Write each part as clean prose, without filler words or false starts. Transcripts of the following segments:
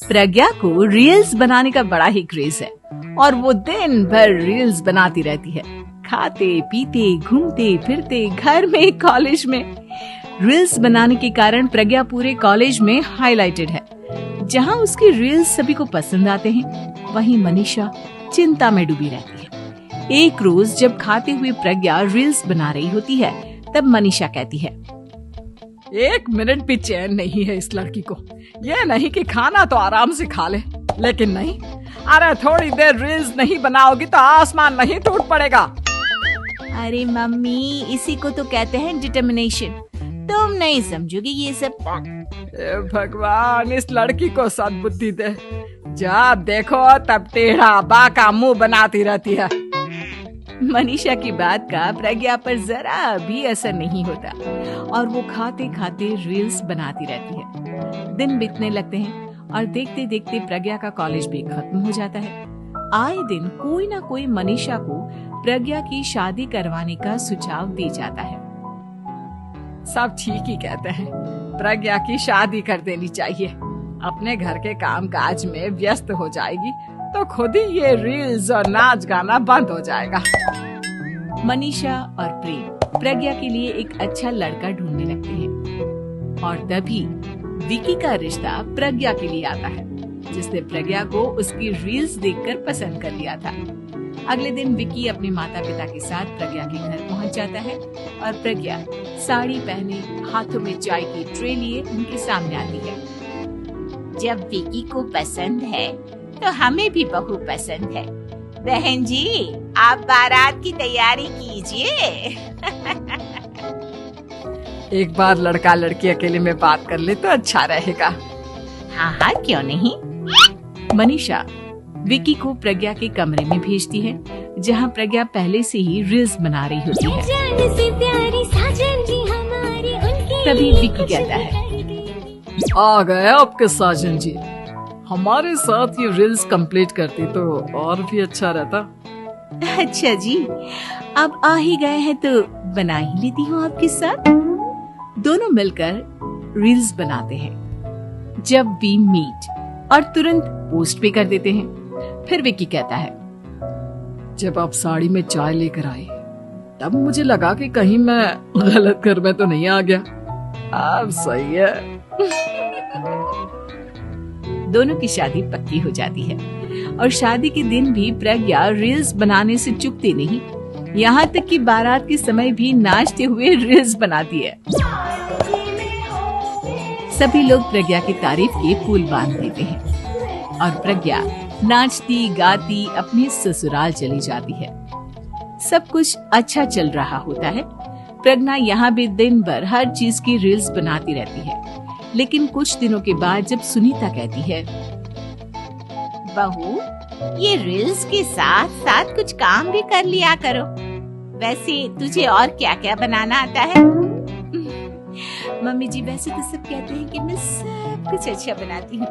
प्रज्ञा को रील्स बनाने का बड़ा ही क्रेज है और वो दिन भर रील्स बनाती रहती है। खाते पीते घूमते फिरते घर में कॉलेज में रील्स बनाने के कारण प्रज्ञा पूरे कॉलेज में हाईलाइटेड है। जहां उसकी रील्स सभी को पसंद आते हैं, वहीं मनीषा चिंता में डूबी रहती है। एक रोज जब खाते हुए प्रज्ञा रील्स बना रही होती है, तब मनीषा कहती है, 1 मिनट भी चैन नहीं है इस लड़की को। ये नहीं कि खाना तो आराम से खा ले, लेकिन नहीं, अरे थोड़ी देर रील्स नहीं बनाओगी तो आसमान नहीं टूट पड़ेगा। अरे मम्मी, इसी को तो कहते हैं डिटर्मिनेशन। तुम नहीं समझोगी ये सब। भगवान, इस लड़की को सद्बुद्धि दे। जब देखो तब टेढ़ा बाका मुंह बनाती रहती है। मनीषा की बात का प्रज्ञा पर जरा भी असर नहीं होता और वो खाते खाते रील्स बनाती रहती है। दिन बीतने लगते हैं और देखते देखते प्रज्ञा का कॉलेज भी खत्म हो जाता है। आए दिन कोई ना कोई मनीषा को प्रज्ञा की शादी करवाने का सुझाव दे जाता है। सब ठीक ही कहते हैं, प्रज्ञा की शादी कर देनी चाहिए। अपने घर के कामकाज में व्यस्त हो जाएगी तो खुद ही ये रील्स और नाच गाना बंद हो जाएगा। मनीषा और प्रेम प्रज्ञा के लिए एक अच्छा लड़का ढूंढने लगते हैं और तभी विकी का रिश्ता प्रज्ञा के लिए आता है, जिसने प्रज्ञा को उसकी रील्स देखकर पसंद कर लिया था। अगले दिन विकी अपने माता पिता के साथ प्रज्ञा के घर पहुंच जाता है और प्रज्ञा साड़ी पहने हाथों में चाय की ट्रे लिए उनके सामने आती है। जब विकी को पसंद है तो हमें भी बहू पसंद है। बहन जी, आप बारात की तैयारी कीजिए। एक बार लड़का लड़की अकेले में बात कर ले तो अच्छा रहेगा। हाँ हाँ, क्यों नहीं। मनीषा विकी को प्रज्ञा के कमरे में भेजती है, जहां प्रज्ञा पहले से ही रील्स बना रही होती है। तभी विकी कहता है, आ गए आपके साजन जी। हमारे साथ ये रील्स कंप्लीट करती तो और भी अच्छा रहता। अच्छा जी, अब आ ही गए हैं तो बना ही लेती हूँ आपके साथ। दोनों मिलकर रील्स बनाते हैं। जब वी मीट और तुरंत पोस्ट भी कर देते हैं। फिर विकी कहता है, जब आप साड़ी में चाय लेकर आई तब मुझे लगा कि कहीं मैं गलत घर में तो नहीं आ गया। अब सही है। दोनों की शादी पक्की हो जाती है और शादी के दिन भी प्रज्ञा रील्स बनाने से चूकती नहीं। यहाँ तक कि बारात के समय भी नाचते हुए रील्स बनाती है। सभी लोग प्रज्ञा की तारीफ के पुल बांध देते हैं और प्रज्ञा नाचती गाती अपने ससुराल चली जाती है। सब कुछ अच्छा चल रहा होता है। प्रज्ञा यहाँ भी दिन भर हर चीज की रील्स बनाती रहती है। लेकिन कुछ दिनों के बाद जब सुनीता कहती है, बहू, ये रील्स के साथ साथ कुछ काम भी कर लिया करो। वैसे तुझे और क्या क्या बनाना आता है? मम्मी जी, वैसे तो सब कहते हैं कि मैं सब कुछ अच्छा बनाती हूँ,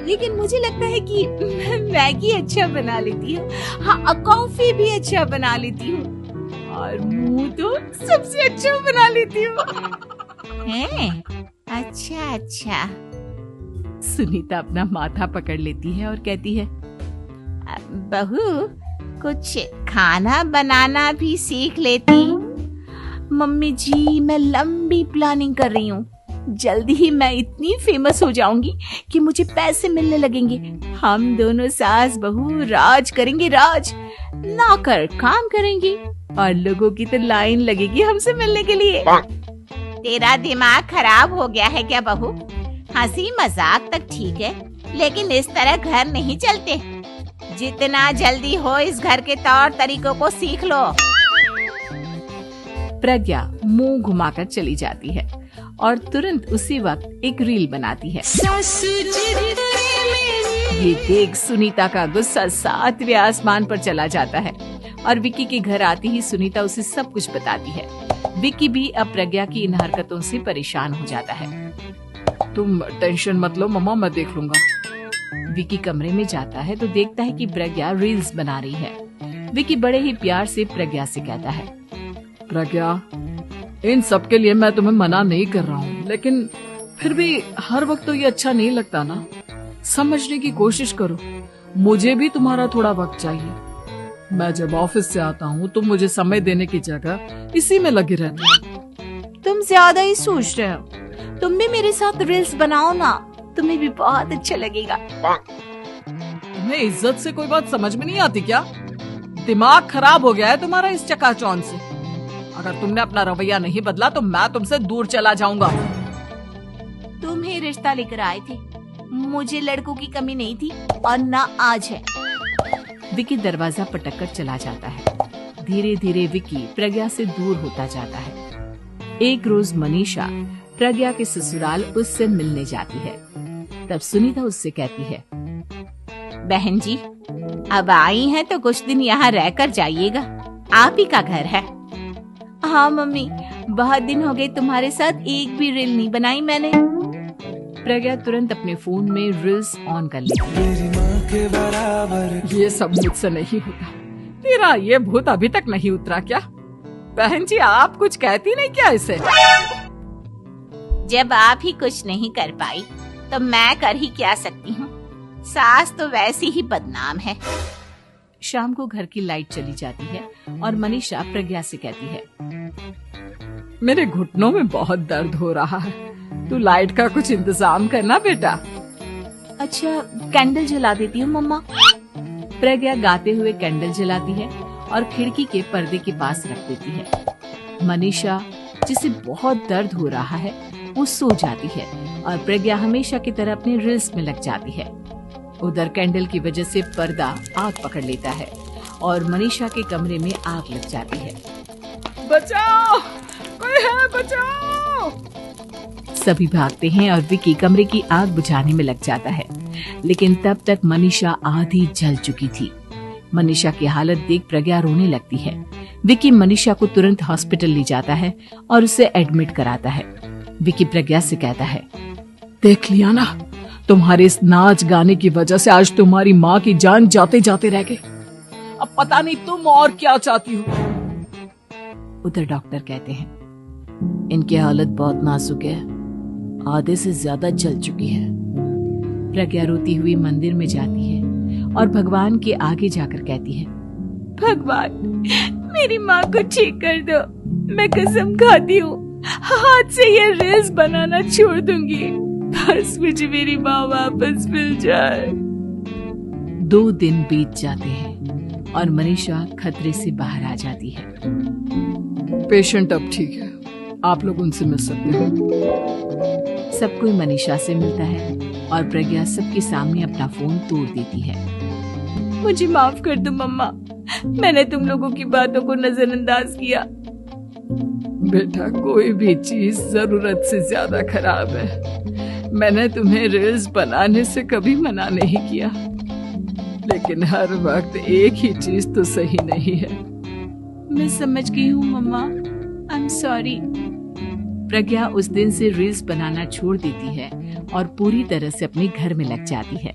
लेकिन मुझे लगता है कि मैं मैगी अच्छा बना लेती हूँ। हाँ, कॉफी भी अच्छा बना लेती हूँ और मुंह तो सबसे अच्छा बना लेती हूँ। हैं? अच्छा। सुनीता अपना माथा पकड़ लेती है और कहती है, बहू, कुछ खाना बनाना भी सीख लेती। मम्मी जी, मैं लंबी प्लानिंग कर रही हूँ। जल्दी ही मैं इतनी फेमस हो जाऊंगी कि मुझे पैसे मिलने लगेंगे। हम दोनों सास बहू राज करेंगे, राज। नौकर काम करेंगे और लोगों की तो लाइन लगेगी हमसे मिलने के लिए। तेरा दिमाग खराब हो गया है क्या बहू? हंसी मजाक तक ठीक है, लेकिन इस तरह घर नहीं चलते। जितना जल्दी हो इस घर के तौर तरीकों को सीख लो। प्रज्ञा मुंह घुमाकर चली जाती है और तुरंत उसी वक्त एक रील बनाती है। ये देख सुनीता का गुस्सा 7वें आसमान पर चला जाता है और विकी के घर आती ही सुनीता उसे सब कुछ बताती है। विकी भी अब प्रज्ञा की इन हरकतों से परेशान हो जाता है। तुम टेंशन मत लो मम्मा, मैं देख लूंगा। विकी कमरे में जाता है तो देखता है कि प्रज्ञा रील्स बना रही है। विकी बड़े ही प्यार से प्रज्ञा से कहता है, प्रज्ञा, इन सब के लिए मैं तुम्हें मना नहीं कर रहा हूँ, लेकिन फिर भी हर वक्त तो ये अच्छा नहीं लगता ना। समझने की कोशिश करो, मुझे भी तुम्हारा थोड़ा वक्त चाहिए। मैं जब ऑफिस से आता हूँ तो मुझे समय देने की जगह इसी में लगे रहते हो। तुम ज्यादा ही सोच रहे हो। तुम भी मेरे साथ रील्स बनाओ ना, तुम्हें भी बहुत अच्छा लगेगा। तुम्हें इज्जत से कोई बात समझ में नहीं आती क्या? दिमाग खराब हो गया है तुम्हारा इस चकाचौंध से। अगर तुमने अपना रवैया नहीं बदला तो मैं तुमसे दूर चला जाऊंगा। तुम ही रिश्ता लेकर आए थे, मुझे लड़कों की कमी नहीं थी और ना आज है। विकी दरवाजा पटक कर चला जाता है। धीरे धीरे विकी प्रज्ञा से दूर होता जाता है। एक रोज मनीषा प्रज्ञा के ससुराल उससे मिलने जाती है। तब सुनीता उससे कहती है, बहन जी, अब आई हैं तो कुछ दिन यहाँ रहकर जाइएगा, आप ही का घर है। हाँ मम्मी, बहुत दिन हो गए तुम्हारे साथ एक भी रील नहीं बनाई मैंने। प्रज्ञा तुरंत अपने फोन में रील्स ऑन कर लेती है। ये सब मुझसे नहीं होता। तेरा ये भूत अभी तक नहीं उतरा क्या? बहन जी, आप कुछ कहती नहीं क्या इसे? जब आप ही कुछ नहीं कर पाई तो मैं कर ही क्या सकती हूँ। सास तो वैसी ही बदनाम है। शाम को घर की लाइट चली जाती है और मनीषा प्रज्ञा से कहती है, मेरे घुटनों में बहुत दर्द हो रहा है, तू लाइट का कुछ इंतजाम करना बेटा। अच्छा, कैंडल जला देती हूँ मम्मा। प्रज्ञा गाते हुए कैंडल जलाती है और खिड़की के पर्दे के पास रख देती है। मनीषा, जिसे बहुत दर्द हो रहा है, वो सो जाती है और प्रज्ञा हमेशा की तरह अपने रील्स में लग जाती है। उधर कैंडल की वजह से पर्दा आग पकड़ लेता है और मनीषा के कमरे में आग लग जाती है। बचाओ, कोई है, बचाओ! सभी भागते हैं और विकी कमरे की आग बुझाने में लग जाता है, लेकिन तब तक मनीषा आधी जल चुकी थी। मनीषा की हालत देख प्रज्ञा रोने लगती है। विकी मनीषा को तुरंत हॉस्पिटल ले जाता है और उसे एडमिट कराता है। विकी प्रज्ञा से कहता है, देख लिया ना, तुम्हारे इस नाच गाने की वजह से आज तुम्हारी माँ की जान जाते जाते रह गई। अब पता नहीं तुम और क्या चाहती हो। उधर डॉक्टर कहते हैं, इनकी हालत बहुत नाजुक है, आधे से ज्यादा जल चुकी है। प्रज्ञा रोती हुई मंदिर में जाती है और भगवान के आगे जाकर कहती है, भगवान, मेरी माँ को ठीक कर दो। मैं कसम खाती हूँ, हाथ से ये रील्स बनाना छोड़ दूंगी, बस मुझे मेरी माँ वापस मिल जाए। 2 दिन बीत जाते हैं और मनीषा खतरे से बाहर आ जाती है। पेशेंट अब ठीक है, आप लोग उनसे मिल सकते हो। सब कोई मनीषा से मिलता है और प्रज्ञा सबके सामने अपना फोन तोड़ देती है। मुझे माफ कर दो मम्मा, मैंने तुम लोगों की बातों को नजरअंदाज किया। बेटा, कोई भी चीज जरूरत से ज्यादा खराब है। मैंने तुम्हें रील्स बनाने से कभी मना नहीं किया, लेकिन हर वक्त एक ही चीज तो सही नहीं है। मैं समझ गई हूँ मम्मा, आई एम सॉरी। प्रज्ञा उस दिन से रील्स बनाना छोड़ देती है और पूरी तरह से अपने घर में लग जाती है।